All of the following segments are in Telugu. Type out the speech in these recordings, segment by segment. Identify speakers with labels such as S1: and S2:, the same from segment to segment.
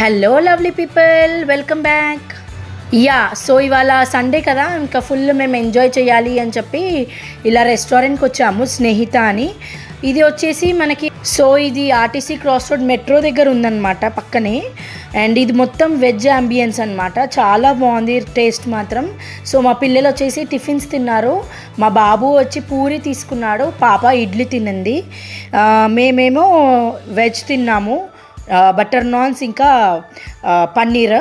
S1: Hello lovely people, welcome back. So ఇవాళ సండే కదా, ఇంకా ఫుల్ మేము ఎంజాయ్ చేయాలి అని చెప్పి ఇలా రెస్టారెంట్కి వచ్చాము, స్నేహిత అని. ఇది వచ్చేసి మనకి ఇది ఆర్టీసీ క్రాస్ రోడ్ మెట్రో దగ్గర ఉందన్నమాట, పక్కనే. అండ్ ఇది మొత్తం వెజ్ అంబియన్స్ అనమాట, చాలా బాగుంది టేస్ట్ మాత్రం. మా పిల్లలు వచ్చేసి టిఫిన్స్ తిన్నారు, మా బాబు వచ్చి పూరి తీసుకున్నాడు, పాప ఇడ్లీ తినింది, మేమేమో వెజ్ తిన్నాము, బటర్ నాన్స్ ఇంకా పన్నీర్.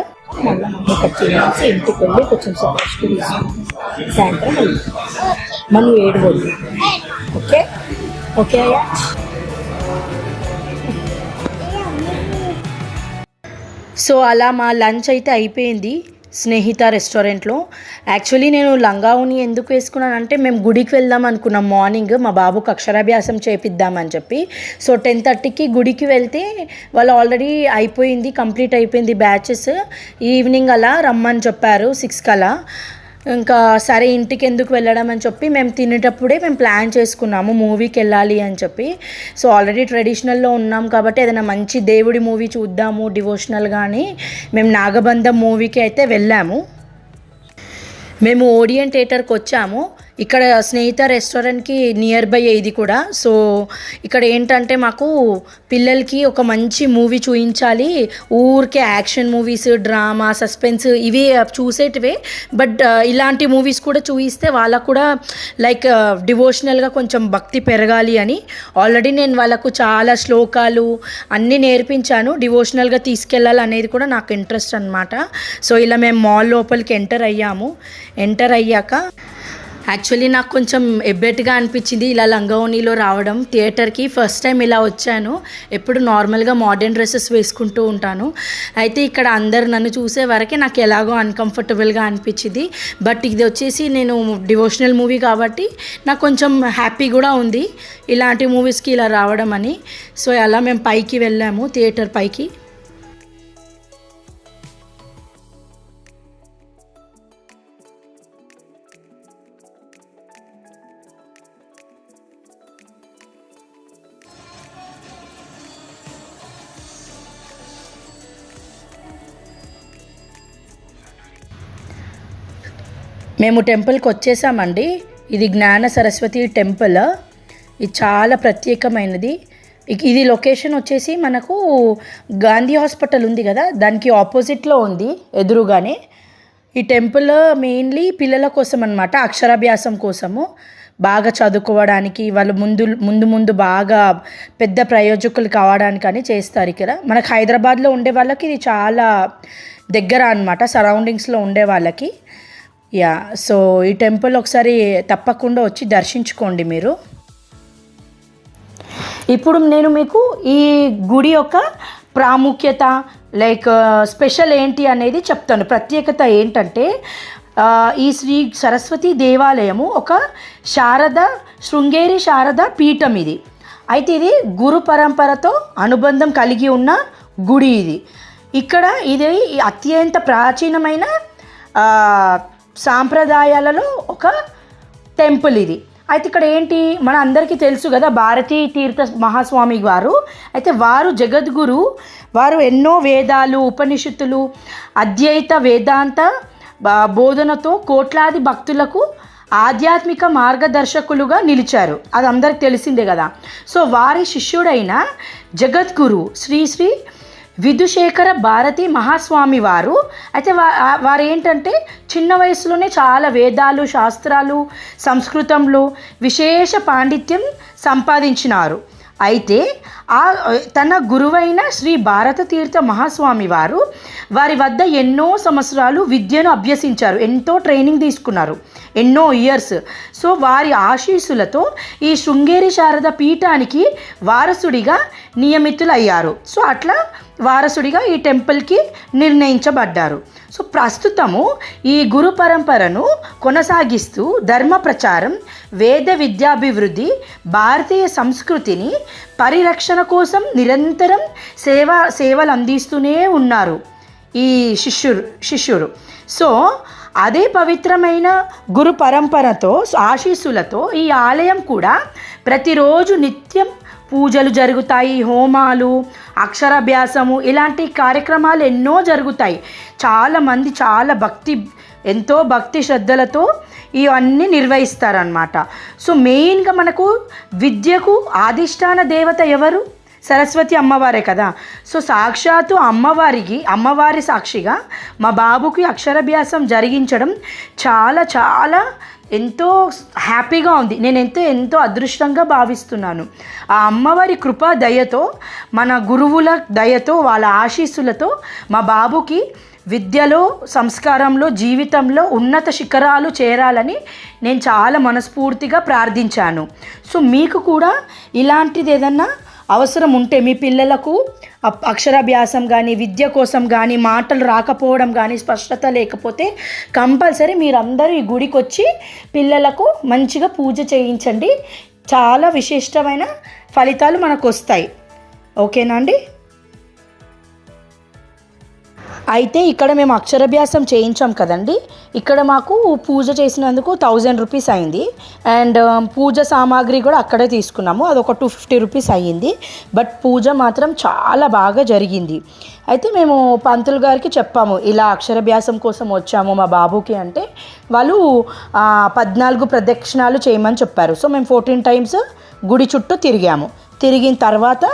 S2: ఇంటికి వెళ్ళి కొంచెం సాయంత్రం మళ్ళీ 7 ఓకే ఓకే అయ్యా.
S1: అలా మా లంచ్ అయితే అయిపోయింది స్నేహిత రెస్టారెంట్లో. యాక్చువల్లీ నేను లంగావుని ఎందుకు వేసుకున్నానంటే, మేము గుడికి వెళ్దాం అనుకున్నాం మార్నింగ్, మా బాబుకి అక్షరాభ్యాసం చేపిద్దామని చెప్పి. 10:30కి గుడికి వెళ్తే వాళ్ళు ఆల్రెడీ అయిపోయింది, కంప్లీట్ అయిపోయింది బ్యాచెస్. ఈవినింగ్ అలా రమ్మని చెప్పారు 6కి అలా. ఇంకా సరే ఇంటికి ఎందుకు వెళ్ళడం అని చెప్పి మేము తినేటప్పుడే మేము ప్లాన్ చేసుకున్నాము మూవీకి వెళ్ళాలి అని చెప్పి. ఆల్రెడీ ట్రెడిషనల్లో ఉన్నాం కాబట్టి ఏదైనా మంచి దేవుడి మూవీ చూద్దాము డివోషనల్ కానీ మేము నాగబంధం మూవీకి అయితే వెళ్ళాము. మేము ఓడియన్ థియేటర్కి వచ్చాము, ఇక్కడ స్నేహిత రెస్టారెంట్కి నియర్ బై ఇది కూడా. ఇక్కడ ఏంటంటే మాకు పిల్లలకి ఒక మంచి మూవీ చూపించాలి, ఊరికే యాక్షన్ మూవీస్, డ్రామా, సస్పెన్స్ ఇవి చూసేటివే, బట్ ఇలాంటి మూవీస్ కూడా చూపిస్తే వాళ్ళకు కూడా లైక్ డివోషనల్గా కొంచెం భక్తి పెరగాలి అని ఆల్రెడీ నేను వాళ్ళకు చాలా శ్లోకాలు అన్నీ నేర్పించాను, డివోషనల్గా తీసుకెళ్ళాలి అనేది కూడా నాకు ఇంట్రెస్ట్ అనమాట. ఇలా మేము మాల్ లోపలికి ఎంటర్ అయ్యాక యాక్చువల్లీ నాకు కొంచెం ఎబ్బెట్గా అనిపించింది ఇలా లంగావోణిలో రావడం. థియేటర్కి ఫస్ట్ టైం ఇలా వచ్చాను, ఎప్పుడు నార్మల్గా మోడర్న్ డ్రెస్సెస్ వేసుకుంటూ ఉంటాను. అయితే ఇక్కడ అందరు నన్ను చూసే వరకే నాకు ఎలాగో అన్కంఫర్టబుల్గా అనిపించింది, బట్ ఇది వచ్చేసి నేను డివోషనల్ మూవీ కాబట్టి నాకు కొంచెం హ్యాపీ కూడా ఉంది ఇలాంటి మూవీస్కి ఇలా రావడం అని. అలా మేము పైకి వెళ్ళాము, థియేటర్ పైకి. మేము టెంపుల్కి వచ్చేసామండి, ఇది జ్ఞాన సరస్వతి టెంపుల్, ఇది చాలా ప్రత్యేకమైనది. ఇది లొకేషన్ వచ్చేసి మనకు గాంధీ హాస్పిటల్ ఉంది కదా, దానికి ఆపోజిట్లో ఉంది ఎదురుగానే. ఈ టెంపుల్ మెయిన్లీ పిల్లల కోసం అనమాట, అక్షరాభ్యాసం కోసము, బాగా చదువుకోవడానికి, వాళ్ళు ముందు బాగా పెద్ద ప్రయోజకులు కావడానికి అని చేస్తారు ఇక్కడ. మనకు హైదరాబాద్లో ఉండే వాళ్ళకి ఇది చాలా దగ్గర అనమాట, సరౌండింగ్స్లో ఉండే వాళ్ళకి. ఈ టెంపుల్ ఒకసారి తప్పకుండా వచ్చి దర్శించుకోండి మీరు. ఇప్పుడు నేను మీకు ఈ గుడి యొక్క ప్రాముఖ్యత లైక్ స్పెషల్ ఏంటి అనేది చెప్తాను. ప్రత్యేకత ఏంటంటే, ఈ శ్రీ సరస్వతి దేవాలయము ఒక శృంగేరి శారద పీఠం ఇది. అయితే ఇది గురు పరంపరతో అనుబంధం కలిగి ఉన్న గుడి ఇది. ఇక్కడ ఇది అత్యంత ప్రాచీనమైన సాంప్రదాయాలలో ఒక టెంపుల్ ఇది. అయితే ఇక్కడ ఏంటి, మన అందరికీ తెలుసు కదా, భారతీ తీర్థ మహాస్వామి వారు. అయితే వారు జగద్గురు, వారు ఎన్నో వేదాలు, ఉపనిషత్తులు, అద్వైత వేదాంత బోధనతో కోట్లాది భక్తులకు ఆధ్యాత్మిక మార్గదర్శకులుగా నిలిచారు, అది అందరికి తెలిసిందే కదా. వారి శిష్యుడైన జగద్గురు శ్రీ శ్రీ విధుశేఖర భారతి మహాస్వామి వారు అయితే వారు ఏంటంటే చిన్న వయసులోనే చాలా వేదాలు, శాస్త్రాలు, సంస్కృతంలో విశేష పాండిత్యం సంపాదించినారు. అయితే తన గురువైన శ్రీ భారత తీర్థ మహాస్వామి వారి వద్ద ఎన్నో సంవత్సరాలు విద్యను అభ్యసించారు, ఎంతో ట్రైనింగ్ తీసుకున్నారు, ఎన్నో ఇయర్స్. వారి ఆశీస్సులతో ఈ శృంగేరి శారద పీఠానికి వారసుడిగా నియమితులయ్యారు. అట్లా వారసుడిగా ఈ టెంపుల్కి నిర్ణయించబడ్డారు. ప్రస్తుతము ఈ గురు పరంపరను కొనసాగిస్తూ ధర్మ ప్రచారం, వేద విద్యాభివృద్ధి, భారతీయ సంస్కృతిని పరిరక్షణ కోసం నిరంతరం సేవలు అందిస్తూనే ఉన్నారు ఈ శిష్యుడు. అదే పవిత్రమైన గురు పరంపరతో ఆశీస్సులతో ఈ ఆలయం కూడా ప్రతిరోజు నిత్యం పూజలు జరుగుతాయి, హోమాలు, అక్షరాభ్యాసము, ఇలాంటి కార్యక్రమాలు ఎన్నో జరుగుతాయి. చాలామంది ఎంతో భక్తి శ్రద్ధలతో ఇవన్నీ నిర్వహిస్తారనమాట. సో మెయిన్గా మనకు విద్యకు అధిష్టాన దేవత ఎవరు? సరస్వతి అమ్మవారే కదా. సో సాక్షాత్తు అమ్మవారి సాక్షిగా మా బాబుకి అక్షరాభ్యాసం జరిగించడం చాలా చాలా ఎంతో హ్యాపీగా ఉంది. నేను ఎంతో అదృష్టంగా భావిస్తున్నాను. ఆ అమ్మవారి కృపా దయతో, మన గురువుల దయతో, వాళ్ళ ఆశీస్సులతో మా బాబుకి విద్యలో, సంస్కారంలో, జీవితంలో ఉన్నత శిఖరాలు చేరాలని నేను చాలా మనస్ఫూర్తిగా ప్రార్థించాను. సో మీకు కూడా ఇలాంటిది ఏదన్నా అవసరం ఉంటే, మీ పిల్లలకు అక్షరాభ్యాసం కానీ, విద్య కోసం కానీ, మాటలు రాకపోవడం కానీ, స్పష్టత లేకపోతే కంపల్సరీ మీరందరూ ఈ గుడికి వచ్చి పిల్లలకు మంచిగా పూజ చేయించండి. చాలా విశిష్టమైన ఫలితాలు మనకు వస్తాయి. ఓకేనా అండి? అయితే ఇక్కడ మేము అక్షరాభ్యాసం చేయించాం కదండి. ఇక్కడ మాకు పూజ చేసినందుకు 1000 రూపీస్ అయింది. అండ్ పూజ సామాగ్రి కూడా అక్కడే తీసుకున్నాము, అదొక 250 రూపీస్ అయ్యింది. బట్ పూజ మాత్రం చాలా బాగా జరిగింది. అయితే మేము పంతులు గారికి చెప్పాము, ఇలా అక్షరాభ్యాసం కోసం వచ్చాము మా బాబుకి అంటే, వాళ్ళు 14 ప్రదక్షిణాలు చేయమని చెప్పారు. సో మేము 14 టైమ్స్ గుడి చుట్టూ తిరిగిన తర్వాత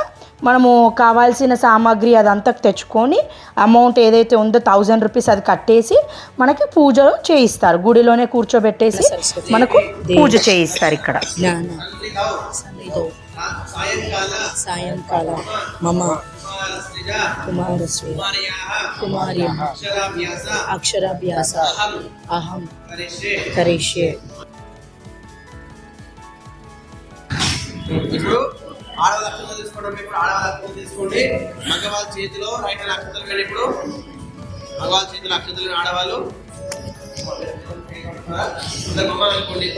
S1: మనము కావాల్సిన సామాగ్రి అదంతా తెచ్చుకొని అమౌంట్ ఏదైతే ఉందో 1000 రూపీస్ అది కట్టేసి మనకి పూజ చేయిస్తారు. గుడిలోనే కూర్చోబెట్టేసి మనకు పూజ చేయిస్తారు. ఇక్కడ
S2: సాయంకాల మమ కుమారశ్రీ కుమారి అక్షరాభ్యాస అహం కరిష్యే.
S3: ఆడవాళ్ళ అక్షతలు తీసుకోవడం, ఇప్పుడు ఆడవాళ్ళ అక్షతలు తీసుకోండి. మగవాళ్ళ చేతిలో రైట్ హ్యాండ్ అక్షతలు వెళ్ళి, ఇప్పుడు మగవాళ్ళ చేతిలో అక్షతలు ఆడవాళ్ళు అనుకోండి.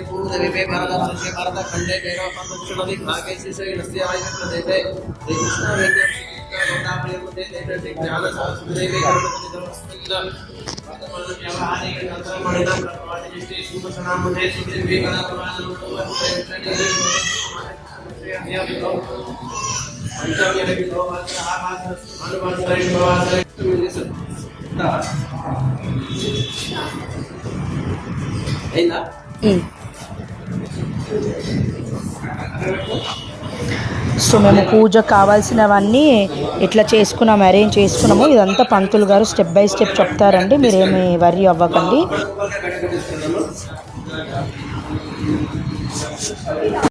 S3: पूर्वदेवे भारतवर्षे भारतखण्डे केरलपक्षणदि भागे शिशयनस्य वैष्णवदेवे कृष्ण वेदोदाप्रियमते देवे ज्ञानसरस्वतीदेवे गणपतिदेवस्मिन् वर्तमान व्यवहारे तन्त्रमणिना प्रवादिष्टे शुभसनामते श्रीदेवी
S1: సో మేము పూజ కావాల్సినవన్నీ ఇట్లా చేసుకున్నాము, అరేంజ్ చేసుకున్నాము. ఇదంతా పంతులు గారు స్టెప్ బై స్టెప్ చెప్తారండి, మీరేమి వర్రీ అవ్వకండి.